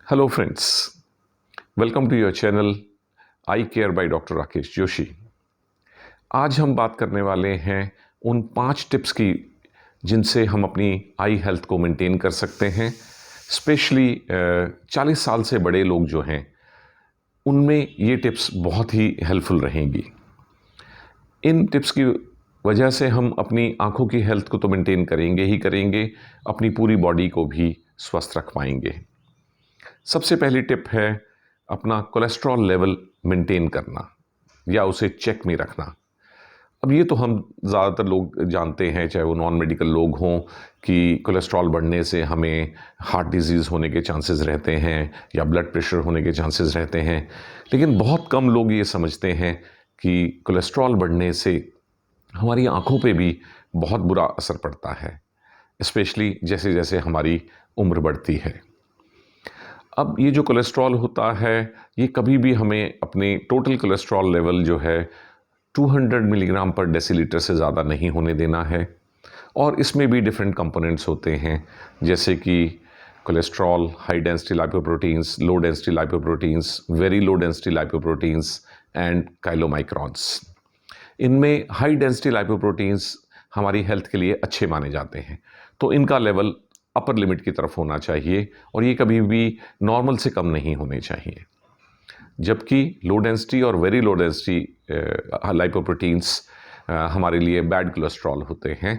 Hello friends, welcome to your channel I care by doctor Rakesh Joshi. आज हम बात करने वाले हैं उन 5 टिप्स की जिनसे हम अपनी आई हेल्थ को मेंटेन कर सकते हैं। स्पेशली 40 साल से बड़े लोग जो हैं उनमें ये टिप्स बहुत ही हेल्पफुल रहेंगी। इन टिप्स की वजह से हम अपनी आँखों की हेल्थ को तो मेंटेन करेंगे ही करेंगे, अपनी पूरी बॉडी को भी स्वस्थ रख पाएंगे। सबसे पहली टिप है अपना कोलेस्ट्रॉल लेवल मेंटेन करना या उसे चेक में रखना। अब ये तो हम ज़्यादातर लोग जानते हैं, चाहे वो नॉन मेडिकल लोग हों, कि कोलेस्ट्रॉल बढ़ने से हमें हार्ट डिजीज़ होने के चांसेस रहते हैं या ब्लड प्रेशर होने के चांसेस रहते हैं। लेकिन बहुत कम लोग ये समझते हैं कि कोलेस्ट्रॉल बढ़ने से हमारी आँखों पे भी बहुत बुरा असर पड़ता है, स्पेशली जैसे जैसे हमारी उम्र बढ़ती है। अब ये जो कोलेस्ट्रॉल होता है, ये कभी भी हमें अपने टोटल कोलेस्ट्रॉल लेवल जो है 200 मिलीग्राम पर डेसीलीटर से ज़्यादा नहीं होने देना है। और इसमें भी डिफरेंट कंपोनेंट्स होते हैं, जैसे कि cholesterol, high density lipoproteins, low density lipoproteins, very low density lipoproteins and chylomicrons. इनमें हाई डेंसिटी लाइपोप्रोटीन्स हमारी हेल्थ के लिए अच्छे माने जाते हैं, तो इनका लेवल अपर लिमिट की तरफ होना चाहिए और ये कभी भी नॉर्मल से कम नहीं होने चाहिए। जबकि लो डेंसिटी और वेरी लो डेंसिटी लाइपोप्रोटीन्स हमारे लिए बैड कोलेस्ट्रॉल होते हैं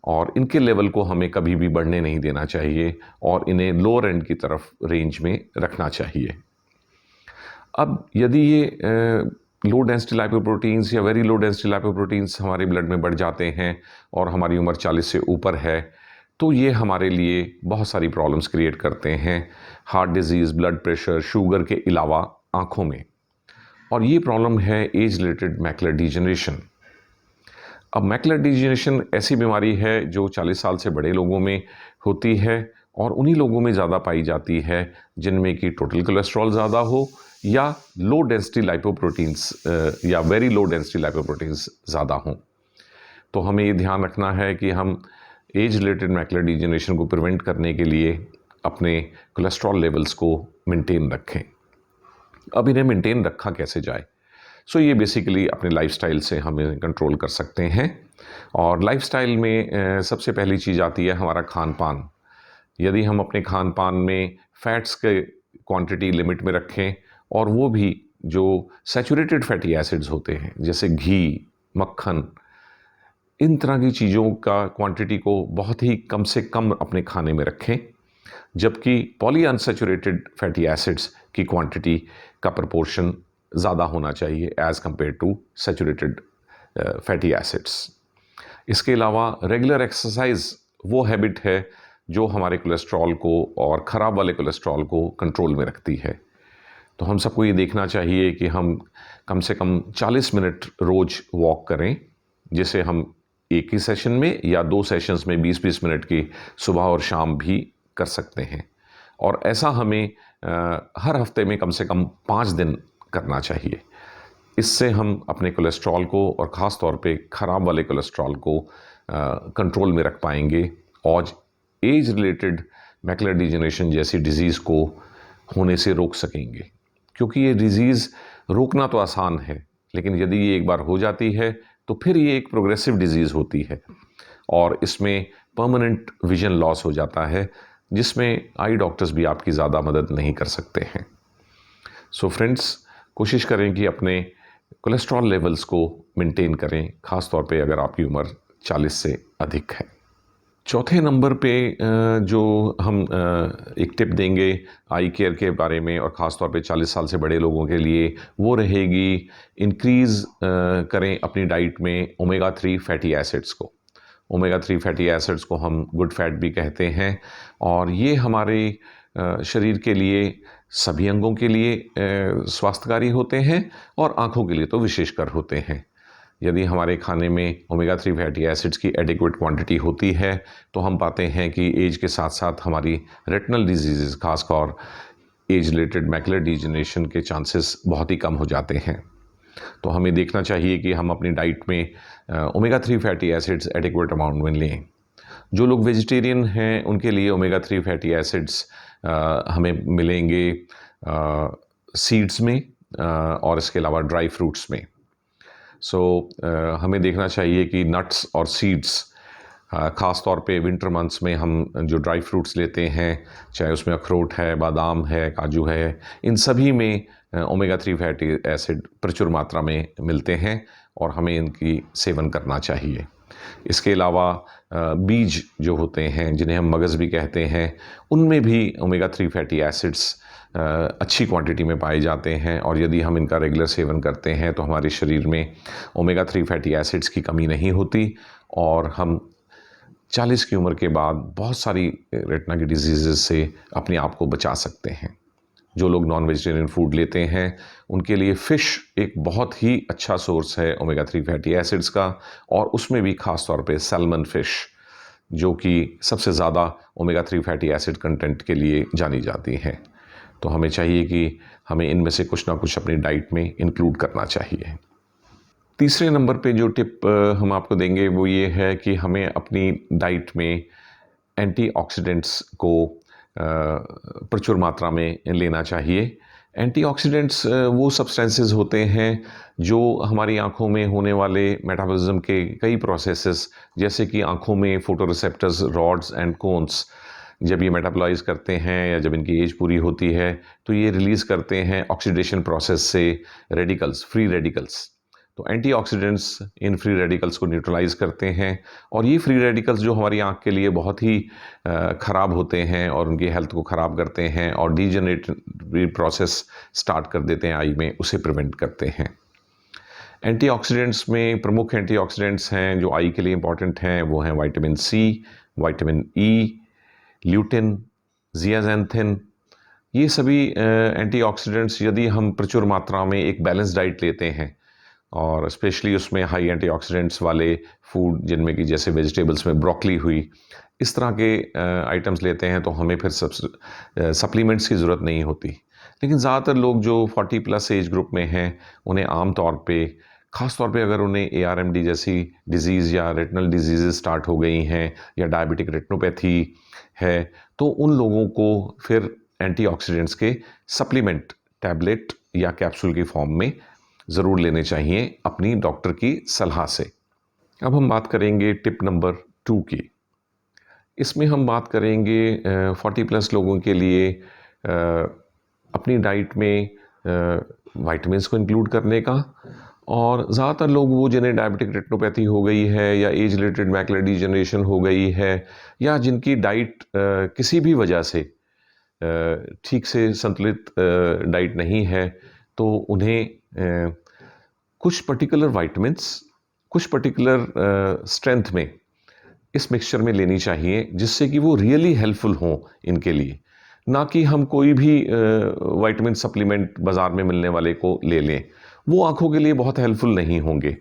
और इनके लेवल को हमें कभी भी बढ़ने नहीं देना चाहिए और इन्हें लोअर एंड की तरफ रेंज में रखना चाहिए। अब यदि ये लो डेंसिटी लाइपोप्रोटीन्स या वेरी लो डेंसिटी लाइपोप्रोटीन्स हमारे ब्लड में बढ़ जाते हैं और हमारी उम्र 40 से ऊपर है, तो ये हमारे लिए बहुत सारी प्रॉब्लम्स क्रिएट करते हैं, heart disease, blood pressure, sugar के अलावा आँखों में। और ये प्रॉब्लम है एज रिलेटेड मैकुलर डिजेनरेशन। अब मैकुलर डिजेनरेशन ऐसी बीमारी है जो 40 साल से बड़े लोगों में होती है और उन्हीं लोगों में ज़्यादा पाई जाती है जिनमें कि टोटल कोलेस्ट्रॉल ज़्यादा हो या लो डेंसिटी लाइपोप्रोटीन्स या वेरी लो डेंसिटी लाइपोप्रोटीन्स ज़्यादा हों। तो हमें ये ध्यान रखना है कि हम एज रिलेटेड मैकुलर डिजेनरेशन को प्रिवेंट करने के लिए अपने कोलेस्ट्रॉल लेवल्स को मेंटेन रखें। अब इन्हें मेंटेन रखा कैसे जाए? ये बेसिकली अपने लाइफस्टाइल से हम इन्हें कंट्रोल कर सकते हैं। और लाइफस्टाइल में सबसे पहली चीज़ आती है हमारा खान पान। यदि हम अपने खान पान में फैट्स के क्वांटिटी लिमिट में रखें और वो भी जो सैचुरेटेड फैटी एसिड्स होते हैं जैसे घी, मक्खन, इन तरह की चीज़ों का क्वांटिटी को बहुत ही कम से कम अपने खाने में रखें, जबकि पॉली अनसैचुरेटेड फैटी एसिड्स की क्वांटिटी का प्रपोर्शन ज़्यादा होना चाहिए as compare to saturated fatty acids. इसके अलावा रेगुलर एक्सरसाइज वो हैबिट है जो हमारे कोलेस्ट्रॉल को और ख़राब वाले कोलेस्ट्रॉल को कंट्रोल में रखती है। तो हम सबको ये देखना चाहिए कि हम कम से कम 40 मिनट रोज़ वॉक करें, जिसे हम एक ही सेशन में या 2 सेशंस में 20-20 मिनट की सुबह और शाम भी कर सकते हैं। और ऐसा हमें हर हफ्ते में कम से कम 5 दिन करना चाहिए। इससे हम अपने कोलेस्ट्रॉल को और ख़ास तौर पे ख़राब वाले कोलेस्ट्रॉल को कंट्रोल में रख पाएंगे और एज रिलेटेड मैकुलर डिजेनरेशन जैसी डिज़ीज़ को होने से रोक सकेंगे। क्योंकि ये डिज़ीज़ रोकना तो आसान है, लेकिन यदि ये एक बार हो जाती है तो फिर ये एक प्रोग्रेसिव डिज़ीज़ होती है और इसमें परमानेंट विजन लॉस हो जाता है, जिसमें आई डॉक्टर्स भी आपकी ज़्यादा मदद नहीं कर सकते हैं। फ्रेंड्स, कोशिश करें कि अपने कोलेस्ट्रॉल लेवल्स को मेंटेन करें, ख़ास तौर पे अगर आपकी उम्र 40 से अधिक है। चौथे नंबर पे जो हम एक टिप देंगे आई केयर के बारे में और ख़ास तौर पे 40 साल से बड़े लोगों के लिए, वो रहेगी इंक्रीज़ करें अपनी डाइट में ओमेगा 3 फैटी एसिड्स को। ओमेगा 3 फैटी एसिड्स को हम गुड फैट भी कहते हैं और ये हमारे शरीर के लिए, सभी अंगों के लिए स्वास्थ्यकारी होते हैं और आँखों के लिए तो विशेषकर होते हैं। यदि हमारे खाने में ओमेगा 3 फैटी एसिड्स की एडिक्वेट क्वांटिटी होती है तो हम पाते हैं कि एज के साथ साथ हमारी रेटिनल डिजीज़, खासकर एज रिलेटेड मैकुलर डिजेनरेशन के चांसेस बहुत ही कम हो जाते हैं। तो हमें देखना चाहिए कि हम अपनी डाइट में omega 3 fatty acids adequate amount में लें। जो लोग वेजिटेरियन हैं उनके लिए ओमेगा 3 फैटी एसिड्स हमें मिलेंगे सीड्स में और इसके अलावा ड्राई फ्रूट्स में। हमें देखना चाहिए कि नट्स और सीड्स, ख़ास तौर पे विंटर मंथ्स में हम जो ड्राई फ्रूट्स लेते हैं, चाहे उसमें अखरोट है, बादाम है, काजू है, इन सभी में ओमेगा 3 फैटी एसिड प्रचुर मात्रा में मिलते हैं और हमें इनकी सेवन करना चाहिए। इसके अलावा बीज जो होते हैं, जिन्हें हम मगज़ भी कहते हैं, उनमें भी ओमेगा 3 फैटी एसिड्स अच्छी क्वांटिटी में पाए जाते हैं और यदि हम इनका रेगुलर सेवन करते हैं तो हमारे शरीर में ओमेगा 3 फैटी एसिड्स की कमी नहीं होती और हम 40 की उम्र के बाद बहुत सारी रेटिना की डिजीज़ से अपने आप को बचा सकते हैं। जो लोग नॉन वेजिटेरियन फूड लेते हैं उनके लिए फ़िश एक बहुत ही अच्छा सोर्स है ओमेगा 3 फैटी एसिड्स का, और उसमें भी ख़ास तौर पे सैल्मन फ़िश, जो कि सबसे ज़्यादा ओमेगा 3 फैटी एसिड कंटेंट के लिए जानी जाती हैं। तो हमें चाहिए कि हमें इनमें से कुछ ना कुछ अपनी डाइट में इंक्लूड करना चाहिए। तीसरे नंबर पे जो टिप हम आपको देंगे वो ये है कि हमें अपनी डाइट में एंटीऑक्सीडेंट्स को प्रचुर मात्रा में लेना चाहिए। एंटीऑक्सीडेंट्स वो सब्सटेंसेस होते हैं जो हमारी आँखों में होने वाले मेटाबॉलिज्म के कई प्रोसेसेस, जैसे कि आँखों में फोटोरिसेप्टर्स, रॉड्स एंड कोन्स, जब ये मेटाबॉलाइज करते हैं या जब इनकी एज पूरी होती है तो ये रिलीज़ करते हैं ऑक्सीडेशन प्रोसेस से रेडिकल्स, फ्री रेडिकल्स। तो एंटीऑक्सीडेंट्स इन फ्री रेडिकल्स को न्यूट्रलाइज करते हैं और ये फ्री रेडिकल्स जो हमारी आँख के लिए बहुत ही ख़राब होते हैं और उनकी हेल्थ को ख़राब करते हैं और डीजनरेटिव प्रोसेस स्टार्ट कर देते हैं आई में, उसे प्रिवेंट करते हैं। एंटीऑक्सीडेंट्स में प्रमुख एंटीऑक्सीडेंट्स हैं जो आई के लिए इम्पॉर्टेंट हैं, वो हैं vitamin C, vitamin E, lutein, zeaxanthin. ये सभी एंटीऑक्सीडेंट्स यदि हम प्रचुर मात्रा में एक बैलेंस डाइट लेते हैं और स्पेशली उसमें हाई एंटीऑक्सीडेंट्स वाले फूड, जिनमें कि जैसे वेजिटेबल्स में ब्रोकली हुई, इस तरह के आइटम्स लेते हैं तो हमें फिर सप्लीमेंट्स की ज़रूरत नहीं होती। लेकिन ज़्यादातर लोग जो 40+ एज ग्रुप में हैं उन्हें आम तौर पे, ख़ास तौर पे अगर उन्हें ARMD जैसी डिज़ीज़ या रेटिनल डिजीज़ स्टार्ट हो गई हैं या डायबिटिक रेटिनोपैथी है, तो उन लोगों को फिर एंटीऑक्सीडेंट्स के सप्लीमेंट टैबलेट या कैप्सूल की फॉर्म में ज़रूर लेने चाहिए अपनी डॉक्टर की सलाह से। अब हम बात करेंगे टिप नंबर 2 की। इसमें हम बात करेंगे 40+ लोगों के लिए अपनी डाइट में विटामिन्स को इंक्लूड करने का, और ज़्यादातर लोग वो जिन्हें डायबिटिक रेटिनोपैथी हो गई है या एज रिलेटेड मैकुलर डिजनरेशन हो गई है या जिनकी डाइट किसी भी वजह से ठीक से संतुलित डाइट नहीं है, तो उन्हें कुछ पर्टिकुलर विटामिन्स कुछ पर्टिकुलर स्ट्रेंथ में इस मिक्सचर में लेनी चाहिए, जिससे कि वो रियली हेल्पफुल हों इनके लिए, ना कि हम कोई भी विटामिन सप्लीमेंट बाज़ार में मिलने वाले को ले लें। वो आँखों के लिए बहुत हेल्पफुल नहीं होंगे।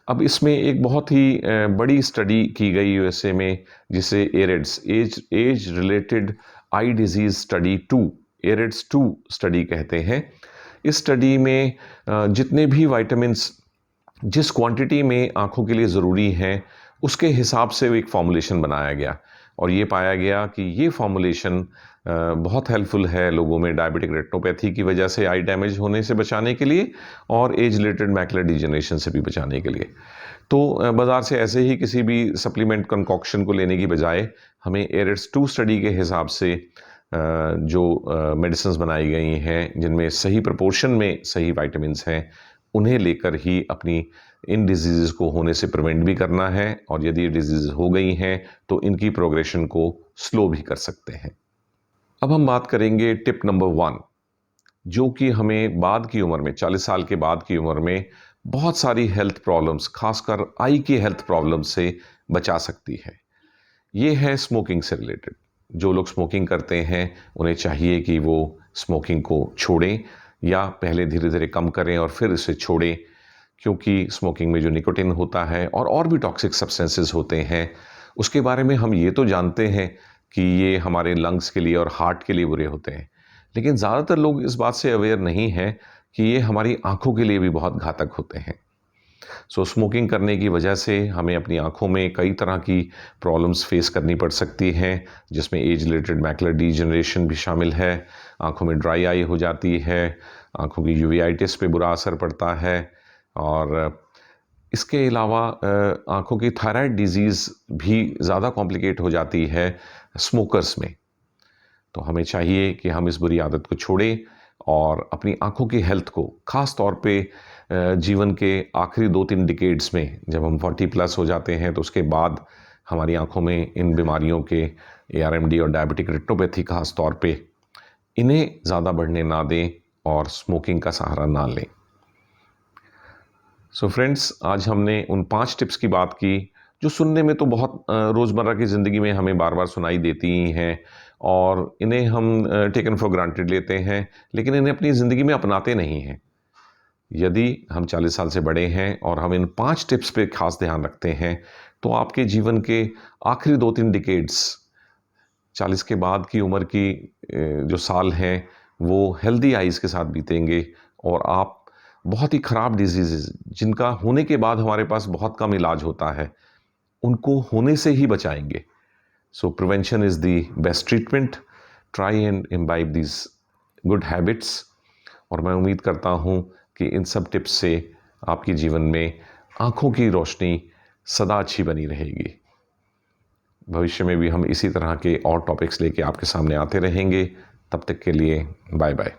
अब इसमें एक बहुत ही बड़ी स्टडी की गई USA में, जिसे AREDS, age related eye disease study 2, AREDS 2 study कहते हैं। इस स्टडी में जितने भी विटामिन्स जिस क्वांटिटी में आँखों के लिए ज़रूरी हैं उसके हिसाब से एक फॉर्मुलेशन बनाया गया और ये पाया गया कि ये फॉर्मुलेशन बहुत हेल्पफुल है लोगों में डायबिटिक रेटिनोपैथी की वजह से आई डैमेज होने से बचाने के लिए और एज रिलेटेड मैकुलर डिजनरेशन से भी बचाने के लिए। तो बाज़ार से ऐसे ही किसी भी सप्लीमेंट कंकॉक्शन को लेने की बजाय हमें एरिड्स 2 स्टडी के हिसाब से जो मेडिसिन्स बनाई गई हैं जिनमें सही प्रोपोर्शन में सही विटामिन्स हैं, उन्हें लेकर ही अपनी इन डिजीज़ को होने से प्रिवेंट भी करना है, और यदि ये डिजीज़ हो गई हैं तो इनकी प्रोग्रेशन को स्लो भी कर सकते हैं। अब हम बात करेंगे टिप नंबर 1, जो कि हमें बाद की उम्र में, 40 साल के बाद की उम्र में बहुत सारी हेल्थ प्रॉब्लम्स, खासकर आई की हेल्थ प्रॉब्लम्स से बचा सकती है। ये है स्मोकिंग से रिलेटेड। जो लोग स्मोकिंग करते हैं उन्हें चाहिए कि वो स्मोकिंग को छोड़ें या पहले धीरे धीरे कम करें और फिर इसे छोड़ें, क्योंकि स्मोकिंग में जो निकोटिन होता है और भी टॉक्सिक सब्सटेंसेस होते हैं, उसके बारे में हम ये तो जानते हैं कि ये हमारे लंग्स के लिए और हार्ट के लिए बुरे होते हैं, लेकिन ज़्यादातर लोग इस बात से अवेयर नहीं हैं कि ये हमारी आँखों के लिए भी बहुत घातक होते हैं। स्मोकिंग करने की वजह से हमें अपनी आँखों में कई तरह की प्रॉब्लम्स फेस करनी पड़ सकती हैं, जिसमें एज रिलेटेड मैकुलर डीजनरेशन भी शामिल है। आँखों में ड्राई आई हो जाती है, आँखों की यूवेइटिस पे बुरा असर पड़ता है, और इसके अलावा आँखों की थायराइड डिजीज़ भी ज़्यादा कॉम्प्लिकेट हो जाती है स्मोकर्स में। तो हमें चाहिए कि हम इस बुरी आदत को छोड़ें और अपनी आँखों की हेल्थ को ख़ास तौर पे जीवन के आखिरी 2-3 डिकेड्स में, जब हम 40 प्लस हो जाते हैं, तो उसके बाद हमारी आँखों में इन बीमारियों के ARMD और डायबिटिक रेटिनोपैथी ख़ास तौर पे, इन्हें ज़्यादा बढ़ने ना दें और स्मोकिंग का सहारा ना लें। सो फ्रेंड्स, आज हमने उन 5 टिप्स की बात की जो सुनने में तो बहुत रोज़मर्रा की ज़िंदगी में हमें बार-बार सुनाई देती ही हैं, और इन्हें हम टेकन फॉर ग्रांटेड लेते हैं, लेकिन इन्हें अपनी ज़िंदगी में अपनाते नहीं हैं। यदि हम 40 साल से बड़े हैं और हम इन 5 टिप्स पे ख़ास ध्यान रखते हैं, तो आपके जीवन के आखिरी 2-3 डिकेड्स, 40 के बाद की उम्र की जो साल हैं, वो हेल्दी आइज़ के साथ बीतेंगे, और आप बहुत ही ख़राब डिज़ीज़ेज़ जिनका होने के बाद हमारे पास बहुत कम इलाज होता है, उनको होने से ही बचाएँगे। So prevention is the best treatment. Try and imbibe these good habits, और मैं उम्मीद करता हूँ कि इन सब टिप्स से आपके जीवन में आँखों की रोशनी सदा अच्छी बनी रहेगी। भविष्य में भी हम इसी तरह के और टॉपिक्स लेके आपके सामने आते रहेंगे। तब तक के लिए बाय बाय।